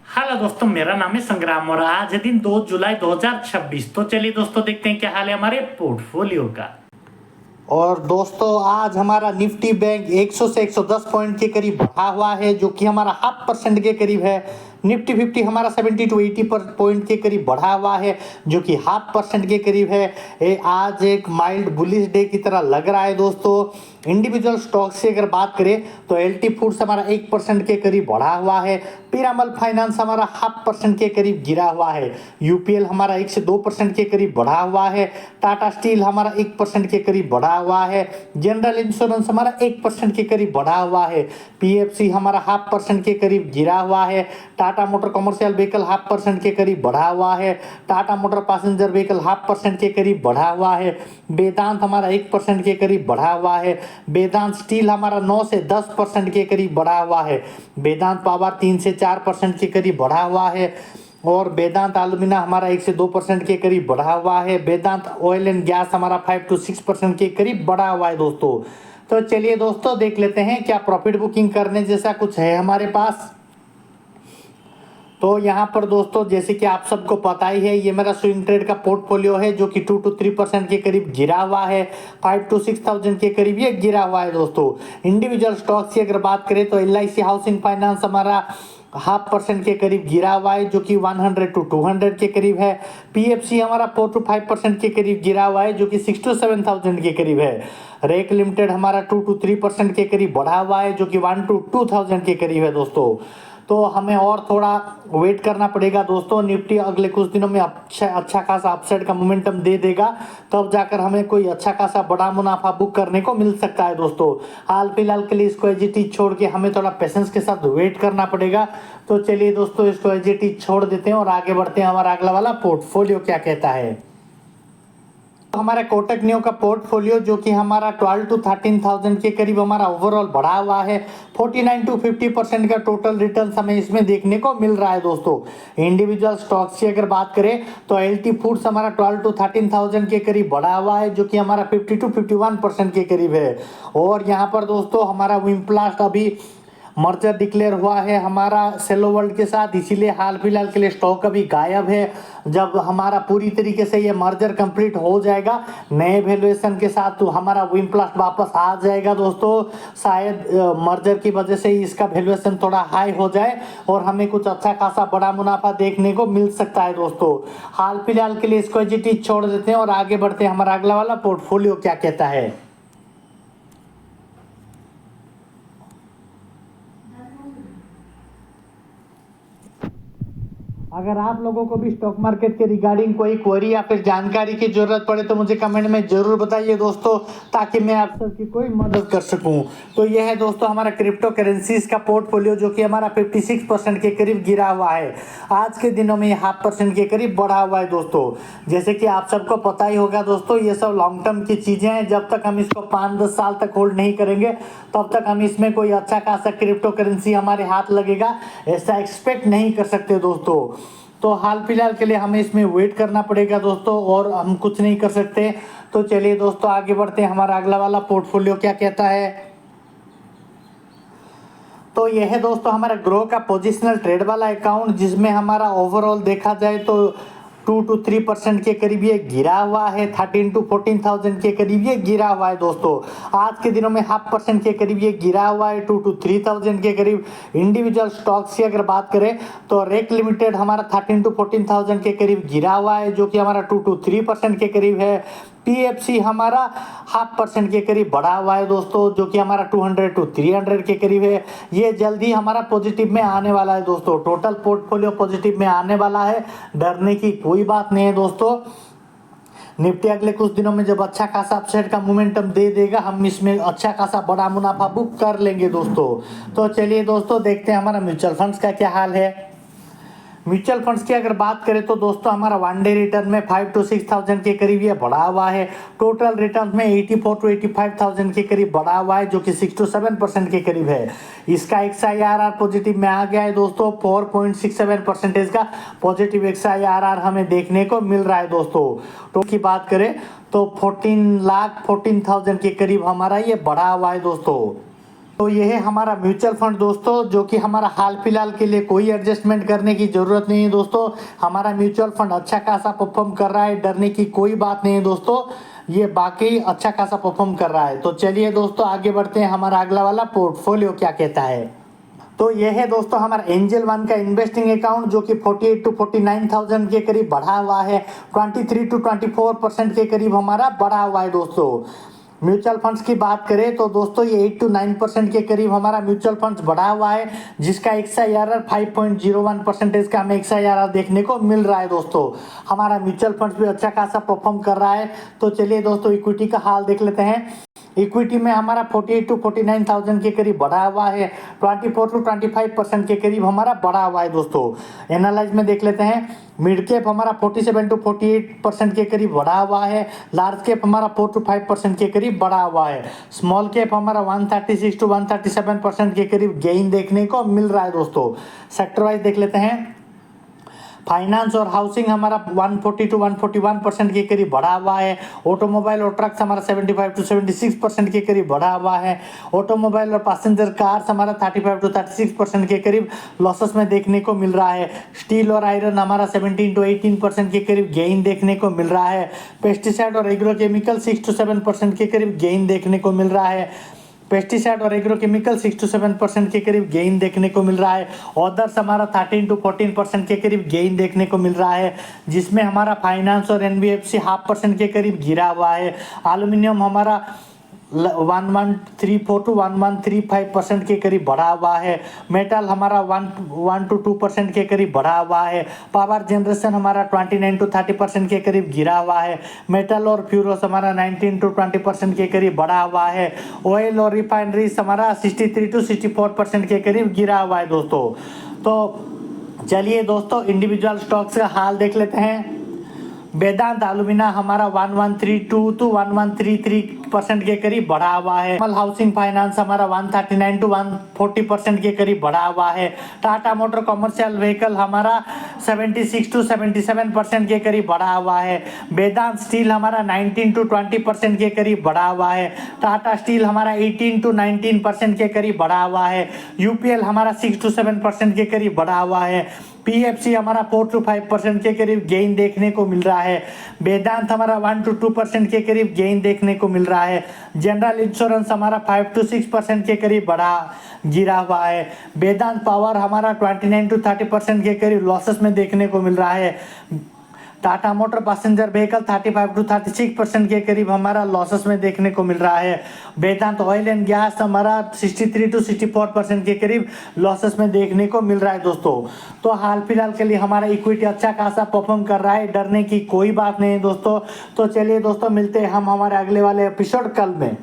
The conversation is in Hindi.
हेलो दोस्तों, मेरा नाम है संग्राम और आज है दिन 2 जुलाई 2026। तो चलिए दोस्तों, देखते हैं क्या हाल है हमारे पोर्टफोलियो का। और दोस्तों आज हमारा निफ्टी बैंक 100 से 110 पॉइंट के करीब बढ़ा हुआ है, जो कि हमारा 0.5% के करीब है। निफ्टी 50 हमारा 70 टू 80 पॉइंट के करीब बढ़ा हुआ है, जो कि 0.5% के करीब है। आज एक माइल्ड बुलिश डे की तरह लग रहा है दोस्तों। इंडिविजुअल स्टॉक से अगर बात करें तो एलटी फूड्स हमारा 1% के करीब बढ़ा हुआ है। पीरामल फाइनेंस हमारा 0.5% के करीब गिरा हुआ है। यूपीएल हमारा 1 से 2% के करीब बढ़ा हुआ है। टाटा स्टील हमारा 1% के करीब बढ़ा हुआ है। जनरल इंश्योरेंस हमारा 1% के करीब बढ़ा हुआ है। पीएफसी हमारा 0.5% के करीब गिरा हुआ है। टाटा मोटर कमर्शियल व्हीकल 0.5% के करीब बढ़ा हुआ है। टाटा मोटर पैसेंजर व्हीकल 0.5% के करीब बढ़ा हुआ है। वेदांत हमारा 1% के करीब बढ़ा हुआ है। वेदांत स्टील हमारा 9 से 10% के करीब बढ़ा हुआ है। वेदांत पावर 3 से 4% के करीब बढ़ा हुआ है। और वेदांत एल्यूमिना हमारा 1 से 2% के करीब बढ़ा हुआ है। वेदांत ऑयल एंड गैस हमारा 5 टू 6% के करीब बढ़ा हुआ है दोस्तों। तो चलिए दोस्तों, देख लेते हैं क्या प्रॉफिट बुकिंग करने जैसा कुछ है हमारे पास। तो यहाँ पर दोस्तों, जैसे कि आप सबको पता ही है, ये मेरा स्विंग ट्रेड का पोर्टफोलियो है, जो कि 2 टू 3% के करीब गिरा हुआ है। 5 टू 6,000 के करीब ये गिरा हुआ है दोस्तों। इंडिविजुअल स्टॉक की अगर बात करें तो LIC हाउसिंग फाइनेंस हमारा 0.5% के करीब गिरा हुआ है, जो कि 100 टू 200 के करीब है। पीएफसी हमारा 4 टू 5% के करीब गिरा हुआ है, जो कि 6 टू 7,000 के करीब है। रेक लिमिटेड हमारा 2 टू 3% के करीब बढ़ा हुआ है, जो कि 1 टू 2,000 के करीब है दोस्तों। तो हमें और थोड़ा वेट करना पड़ेगा दोस्तों। निफ्टी अगले कुछ दिनों में अच्छा खासा अपसाइड का मोमेंटम दे देगा, तब जाकर हमें कोई अच्छा खासा बड़ा मुनाफा बुक करने को मिल सकता है दोस्तों। हाल फिलहाल के लिए इसको एज इट इज छोड़ के हमें थोड़ा पेशेंस के साथ वेट करना पड़ेगा। तो चलिए दोस्तों, इसको एज इट इज छोड़ देते हैं और आगे बढ़ते हैं। हमारा अगला वाला पोर्टफोलियो क्या कहता है। हमारा कोटक न्यू का पोर्टफोलियो, जो कि हमारा 12 टू 13,000 के करीब हमारा ओवरऑल बढ़ा हुआ है। 49 टू 50% का टोटल रिटर्न हमें इसमें देखने को मिल रहा है दोस्तों। इंडिविजुअल स्टॉक्स की अगर बात करें तो एलटी फूड्स हमारा 12 टू 13,000 के करीब बढ़ा हुआ है, जो कि हमारा 50 टू 51% के करीब है। और यहाँ पर दोस्तों हमारा विम्प्लास्ट अभी मर्जर डिक्लेयर हुआ है हमारा सेलो वर्ल्ड के साथ, इसीलिए हाल फिलहाल के लिए स्टॉक अभी गायब है। जब हमारा पूरी तरीके से ये मर्जर कंप्लीट हो जाएगा नए वैल्यूएशन के साथ, तो हमारा विम्प्लास्ट वापस आ जाएगा दोस्तों। शायद मर्जर की वजह से इसका वैल्यूएशन थोड़ा हाई हो जाए और हमें कुछ अच्छा खासा बड़ा मुनाफा देखने को मिल सकता है दोस्तों। हाल फिलहाल के लिए इसको एजिटिव छोड़ देते हैं और आगे बढ़ते हैं। हमारा अगला वाला पोर्टफोलियो क्या कहता है। अगर आप लोगों को भी स्टॉक मार्केट के रिगार्डिंग कोई क्वेरी या फिर जानकारी की जरूरत पड़े तो मुझे कमेंट में जरूर बताइए दोस्तों, ताकि मैं आप सबकी कोई मदद कर सकूं। तो यह है दोस्तों हमारा क्रिप्टो करेंसीज का पोर्टफोलियो, जो कि हमारा 56% के करीब गिरा हुआ है। आज के दिनों में 0.5% के करीब बढ़ा हुआ है दोस्तों। जैसे कि आप सबको पता ही होगा दोस्तों, ये सब लॉन्ग टर्म की चीजें हैं। जब तक हम इसको 5-10 साल तक होल्ड नहीं करेंगे, तब तक हम इसमें कोई अच्छा खासा क्रिप्टो करेंसी हमारे हाथ लगेगा ऐसा एक्सपेक्ट नहीं कर सकते दोस्तों। तो हाल फिलहाल के लिए हमें इसमें वेट करना पड़ेगा दोस्तों, और हम कुछ नहीं कर सकते। तो चलिए दोस्तों, आगे बढ़ते हैं। हमारा अगला वाला पोर्टफोलियो क्या कहता है। तो यह है दोस्तों हमारा ग्रो का पोजिशनल ट्रेड वाला अकाउंट, जिसमें हमारा ओवरऑल देखा जाए तो 2 टू 3% के करीब ये गिरा हुआ है। 13 टू 14,000 के करीब ये गिरा हुआ है दोस्तों। आज के दिनों में 0.5% के करीब ये गिरा हुआ है, 2 टू 3,000 के करीब। इंडिविजुअल स्टॉक्स की अगर बात करें तो रेक लिमिटेड हमारा 13 टू 14,000 के करीब गिरा हुआ है, जो कि हमारा 2 टू 3% के करीब है। पीएफसी हमारा 0.5% के करीब बढ़ा हुआ है दोस्तों, जो कि हमारा 200 टू 300 के करीब है। ये जल्दी हमारा पॉजिटिव में आने वाला है दोस्तों। टोटल पोर्टफोलियो पॉजिटिव में आने वाला है, डरने की कोई बात नहीं है दोस्तों। निफ्टी अगले कुछ दिनों में जब अच्छा खासा अपसाइड का मोमेंटम दे देगा, हम इसमें अच्छा खासा बड़ा मुनाफा बुक कर लेंगे दोस्तों। तो चलिए दोस्तों, देखते हैं हमारा म्यूचुअल फंड्स का क्या हाल है। म्यूचुअल फंड्स की अगर बात करें तो दोस्तों हमारा 1 डे रिटर्न में 5 टू 6,000 के करीब ये बढ़ा हुआ है। टोटल रिटर्न में 84 टू 85,000 के करीब बढ़ा हुआ है, जो कि 6 टू 7% के करीब है। इसका XIRR पॉजिटिव में आ गया है दोस्तों। 4.67% का पॉजिटिव XIRR हमें देखने को मिल रहा है दोस्तों। तो की बात करें तो 14,14,000 के करीब हमारा ये बढ़ा हुआ है दोस्तों। तो ये है हमारा म्यूचुअल फंड दोस्तों, जो कि हमारा हाल फिलहाल के लिए कोई एडजस्टमेंट करने की जरूरत नहीं है दोस्तों। हमारा म्यूचुअल फंड अच्छा खासा परफॉर्म कर रहा है, डरने की कोई बात नहीं है दोस्तों, ये बाकी अच्छा खासा परफॉर्म कर रहा है। तो चलिए दोस्तों आगे बढ़ते हैं, हमारा अगला वाला पोर्टफोलियो क्या कहता है। तो ये है दोस्तों हमारा एंजल वन का इन्वेस्टिंग अकाउंट, जो कि 48 to 49,000 के करीब बढ़ा हुआ है, 23 to 24% के करीब हमारा बढ़ा हुआ है दोस्तों। म्यूचुअल फंड्स की बात करें तो दोस्तों ये 8 to 9% के करीब हमारा म्यूचुअल फंड्स बढ़ा हुआ है, जिसका XIRR 5.01% का हमें XIRR देखने को मिल रहा है दोस्तों। हमारा म्यूचुअल फंड्स भी अच्छा खासा परफॉर्म कर रहा है। तो चलिए दोस्तों इक्विटी का हाल देख लेते हैं। इक्विटी में हमारा 48 to 49,000 के करीब बढ़ा हुआ है, 24 to 25% के करीब हमारा बढ़ा हुआ है दोस्तों। एनालाइज में देख लेते हैं, मिड कैप हमारा 47 to 48% के करीब बढ़ा हुआ है, लार्ज कैप हमारा 4 to 5% के करीब बढ़ा हुआ है, स्मॉल कैप हमारा 136 to 137% के करीब गेन देखने को मिल रहा है दोस्तों। सेक्टर वाइज देख लेते हैं, फाइनेंस और हाउसिंग हमारा 140 to 141% के करीब बढ़ा हुआ है, ऑटोमोबाइल और ट्रक्स हमारा 75 to 76% के करीब बढ़ा हुआ है, ऑटोमोबाइल और पैसेंजर कार्स हमारा 35 to 36% के करीब लॉसेस में देखने को मिल रहा है, स्टील और आयरन हमारा 17 to 18% के करीब गेन देखने को मिल रहा है, पेस्टिसाइड और एग्रोकेमिकल 6 to 7% के करीब गेन देखने को मिल रहा है, पेस्टिसाइड और एग्रोकेमिकल 6 to 7% के करीब गेन देखने को मिल रहा है, अदर्स हमारा 13 to 14% के करीब गेन देखने को मिल रहा है, जिसमें हमारा फाइनेंस और NBFC 0.5% के करीब गिरा हुआ है, एल्यूमिनियम हमारा 1134 to 1135% के करीब बढ़ा हुआ है, मेटल हमारा 1 to 2% के करीब बढ़ा हुआ है, पावर जनरेशन हमारा 29 to 30% के करीब गिरा हुआ है, मेटल और फ्यूरोस हमारा 19 to 20% के करीब बढ़ा हुआ है, ऑयल और रिफाइनरीज हमारा 63 to 64% के करीब गिरा हुआ है दोस्तों। तो चलिए दोस्तों इंडिविजुअल स्टॉक्स का हाल देख लेते हैं। वेदांत एल्यूमिना हमारा 1132 to 1133% के करीब बढ़ा हुआ है, हाउसिंग फाइनेंस हमारा 139 to 140% के करीब बढ़ा हुआ है, टाटा मोटर कॉमर्शियल व्हीकल हमारा 76 to 77% के करीब बढ़ा हुआ है, वेदांत स्टील हमारा 19 to 20% के करीब बढ़ा हुआ है, टाटा स्टील हमारा 18 to 19% के करीब बढ़ा हुआ है, UPL हमारा 6 to 7% के करीब बढ़ा हुआ है, PFC हमारा 4 to 5% के करीब गेन देखने को मिल रहा है, वेदांत हमारा 1 to 2% के करीब गेन देखने को मिल रहा है, जनरल इंश्योरेंस हमारा 5 to 6% के करीब गिरा हुआ है, वेदांत पावर हमारा 29 to 30% के करीब लॉसेस में देखने को मिल रहा है, Tata motor passenger vehicle 35 to 36% के करीब हमारा लॉसेस में देखने को मिल रहा है, वेदांत ऑयल एंड गैस हमारा 63 to 64% के करीब लॉसेस में देखने को मिल रहा है दोस्तों। तो हाल फिलहाल के लिए हमारा इक्विटी अच्छा खासा परफॉर्म कर रहा है, डरने की कोई बात नहीं है दोस्तों। तो चलिए दोस्तों मिलते हैं हम हमारे अगले वाले एपिसोड कल में।